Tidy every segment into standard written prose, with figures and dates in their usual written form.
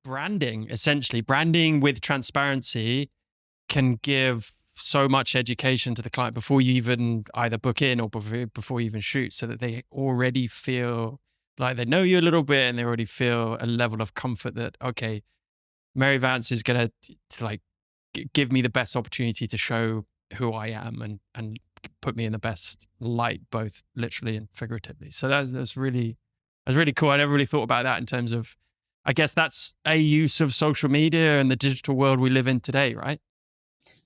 branding, essentially branding with transparency can give so much education to the client before you even either book in or before you even shoot, so that they already feel like they know you a little bit and they already feel a level of comfort that, okay, Mary Vance is going to like give me the best opportunity to show who I am and put me in the best light, both literally and figuratively. So that's really cool. I never really thought about that in terms of, I guess that's a use of social media and the digital world we live in today, right?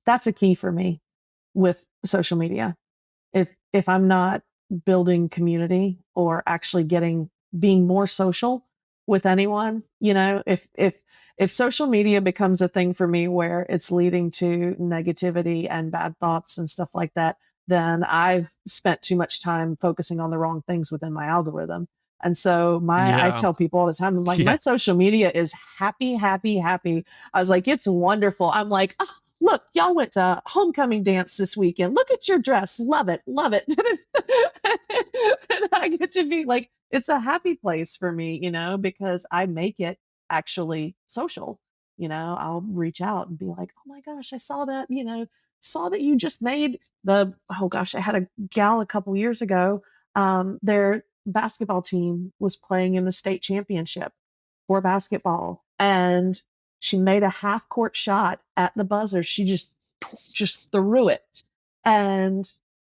That's a key for me with social media. If I'm not building community or actually being more social with anyone, if social media becomes a thing for me where it's leading to negativity and bad thoughts and stuff like that, then I've spent too much time focusing on the wrong things within my algorithm. And so I Yeah. tell people all the time, I'm like, my Yeah. social media is happy, happy, happy. I was like, it's wonderful. I'm like, oh, look, y'all went to homecoming dance this weekend. Look at your dress. Love it. Love it. And I get to be like, it's a happy place for me, because I make it actually social. I'll reach out and be like, oh my gosh, I saw that, saw that you just made oh gosh, I had a gal a couple years ago. Their basketball team was playing in the state championship for basketball. And she made a half court shot at the buzzer. She just threw it and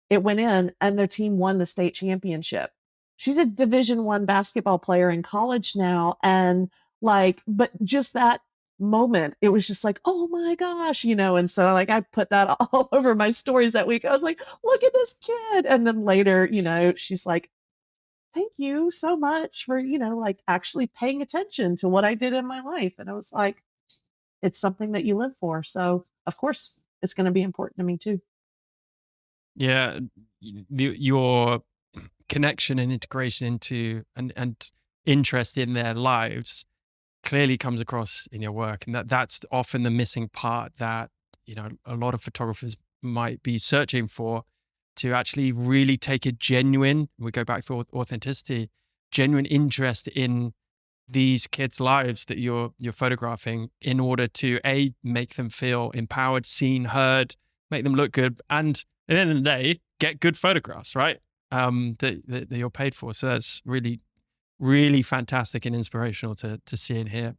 it went in and their team won the state championship. She's a Division 1 basketball player in college now. And but just that moment, it was just like, oh my gosh, and so like I put that all over my stories that week. I was like, look at this kid. And then later, she's like, thank you so much for, like actually paying attention to what I did in my life. And I was like, it's something that you live for. So of course it's going to be important to me too. Yeah. Your connection and integration into and interest in their lives clearly comes across in your work. And that's often the missing part that, a lot of photographers might be searching for, to actually really take a genuine, we go back to authenticity, genuine interest in these kids' lives that you're photographing, in order to make them feel empowered, seen, heard, make them look good, and at the end of the day, get good photographs, right? That you're paid for. So that's really, really fantastic and inspirational to see and hear.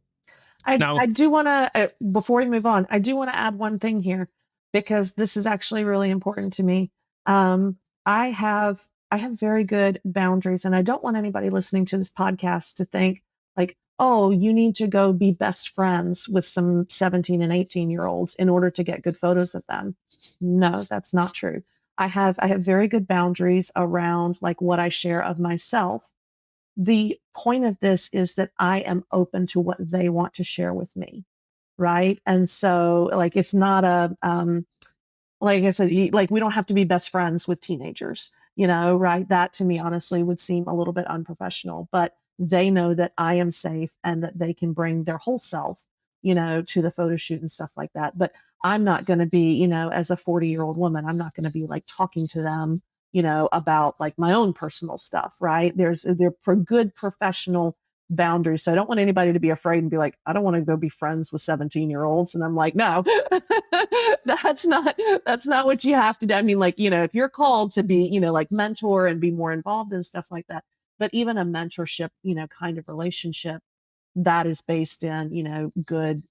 I Now, do want to, before we move on, I do want to add one thing here because this is actually really important to me. Um, I have very good boundaries, and I don't want anybody listening to this podcast to think like, oh, you need to go be best friends with some 17 and 18-year-olds in order to get good photos of them. No, that's not true. I have very good boundaries around like what I share of myself. The point of this is that I am open to what they want to share with me. Right. And so like, it's not like I said, like we don't have to be best friends with teenagers, right? That to me, honestly, would seem a little bit unprofessional, but they know that I am safe and that they can bring their whole self, to the photo shoot and stuff like that. But I'm not going to be, as a 40-year-old woman, I'm not going to be like talking to them, about like my own personal stuff, right? They're for good professional boundaries. So I don't want anybody to be afraid and be like, I don't want to go be friends with 17-year-olds. And I'm like, no, that's not what you have to do. I mean, like, if you're called to be, like mentor and be more involved in stuff like that, but even a mentorship, kind of relationship that is based in, good,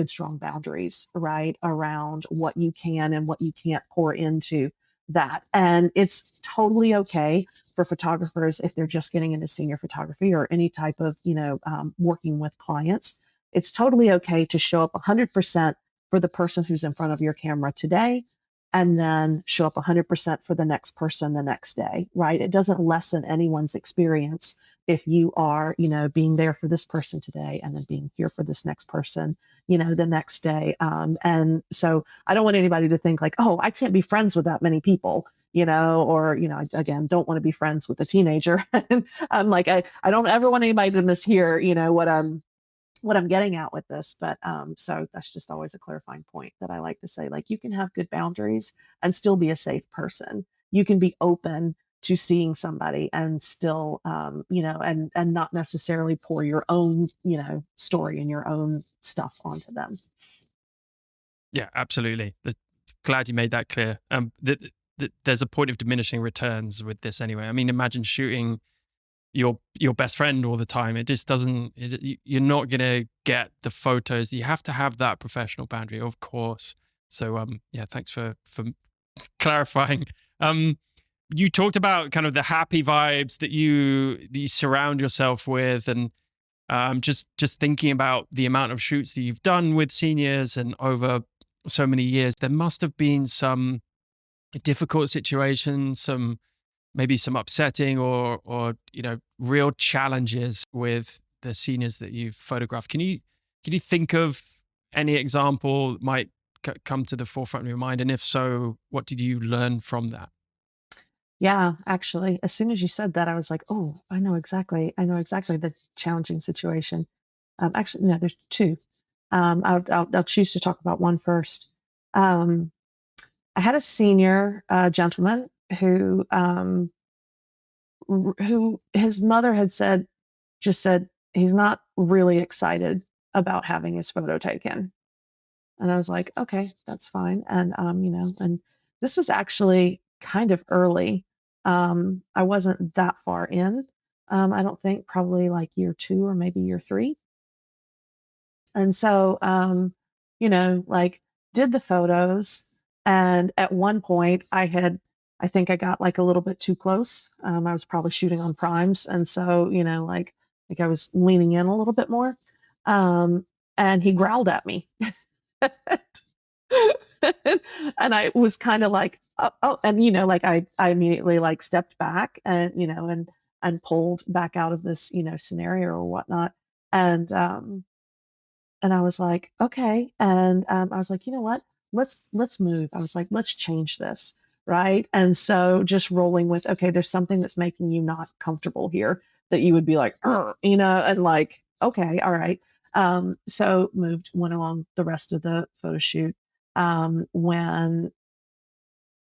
strong boundaries, right? Around what you can and what you can't pour into that. And it's totally okay for photographers if they're just getting into senior photography or any type of, working with clients. It's totally okay to show up 100% for the person who's in front of your camera today and then show up 100% for the next person the next day, right? It doesn't lessen anyone's experience if you are, being there for this person today and then being here for this next person, the next day. And so I don't want anybody to think like, oh, I can't be friends with that many people, or, again, don't want to be friends with a teenager. And I'm like, I don't ever want anybody to mishear, what I'm getting at with this. But so that's just always a clarifying point that I like to say, like, you can have good boundaries and still be a safe person. You can be open to seeing somebody and still, and not necessarily pour your own, story and your own stuff onto them. Yeah, absolutely. Glad you made that clear. That there's a point of diminishing returns with this anyway. I mean, imagine shooting your best friend all the time. It just doesn't. You're not gonna get the photos. You have to have that professional boundary, of course. So yeah, thanks for clarifying. Um, you talked about kind of the happy vibes that you surround yourself with, and just thinking about the amount of shoots that you've done with seniors and over so many years, there must have been some difficult situations, some maybe some upsetting or real challenges with the seniors that you've photographed. Can you think of any example that might come to the forefront of your mind, and if so, what did you learn from that? Yeah, actually, as soon as you said that, I was like, "Oh, I know exactly the challenging situation." Actually, no, there's 2. I'll choose to talk about one first. Um, I had a senior, gentleman who his mother had said he's not really excited about having his photo taken. And I was like, "Okay, that's fine." And this was actually kind of early. I wasn't that far in. I don't think, probably like year 2 or maybe year 3. And so, like, did the photos. And at one point, I think I got like a little bit too close. I was probably shooting on primes. And so, like I was leaning in a little bit more. Um, and he growled at me. And I was kind of like, oh, and like I immediately like stepped back and, and pulled back out of this, scenario or whatnot. And, and I was like, okay. And I was like, you know what? Let's move. I was like, let's change this. Right. And so just rolling with, okay, there's something that's making you not comfortable here that you would be like, and like, okay, all right. So went along the rest of the photo shoot.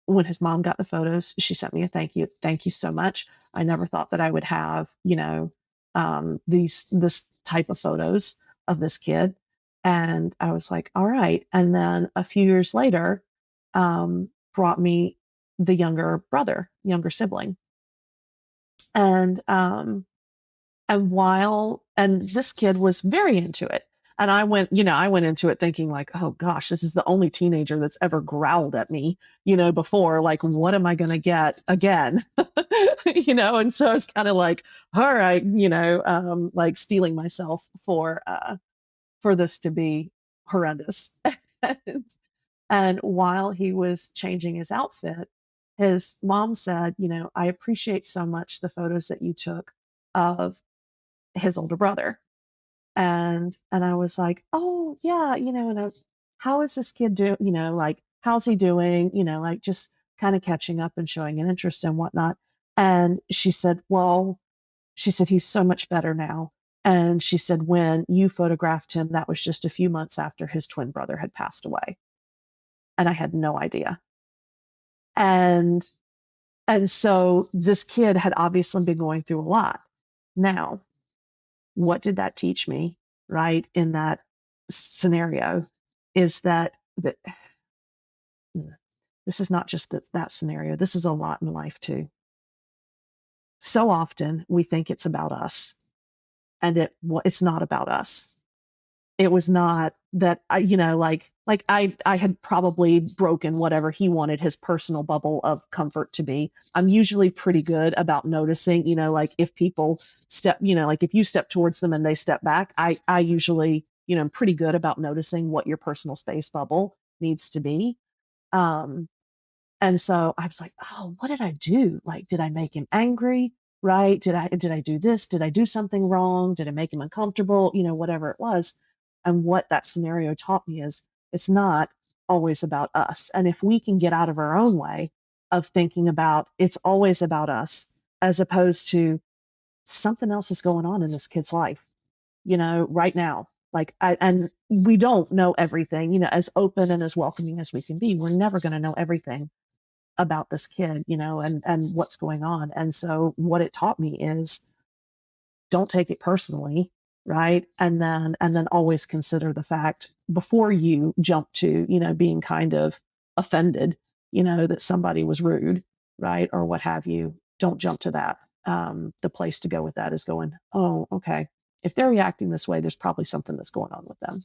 When his mom got the photos, she sent me a thank you. Thank you so much. I never thought that I would have, this type of photos of this kid. And I was like, all right. And then a few years later, brought me the younger sibling. And and this kid was very into it. And I went into it thinking like, oh gosh, this is the only teenager that's ever growled at me, before. Like, what am I going to get again? And so I was kind of like, all right, like stealing myself for this to be horrendous. and, and while he was changing his outfit, his mom said, I appreciate so much the photos that you took of his older brother. And I was like, "Oh, yeah, how is this kid doing? Like, how's he doing?" Like, just kind of catching up and showing an interest and whatnot. And she said, "Well," she said, "he's so much better now." And she said, "When you photographed him, that was just a few months after his twin brother had passed away." And I had no idea. And so this kid had obviously been going through a lot. Now, what did that teach me, right, in that scenario is that this is not just that scenario. This is a lot in life too. So often we think it's about us, and it's not about us. It was not that I had probably broken whatever he wanted his personal bubble of comfort to be. I'm usually pretty good about noticing, like if people like if you step towards them and they step back, I usually, am pretty good about noticing what your personal space bubble needs to be. Um, and so I was like, "Oh, what did I do? Like, did I make him angry? Right? Did I do this? Did I do something wrong? Did I make him uncomfortable? Whatever it was." And what that scenario taught me is it's not always about us. And if we can get out of our own way of thinking about it's always about us, as opposed to something else is going on in this kid's life, right now. And we don't know everything, as open and as welcoming as we can be. We're never going to know everything. about this kid, and what's going on. And so what it taught me is don't take it personally, right? And then always consider the fact before you jump to, being kind of offended, that somebody was rude, right? Or what have you. Don't jump to that. The place to go with that is going, oh, okay. If they're reacting this way, there's probably something that's going on with them.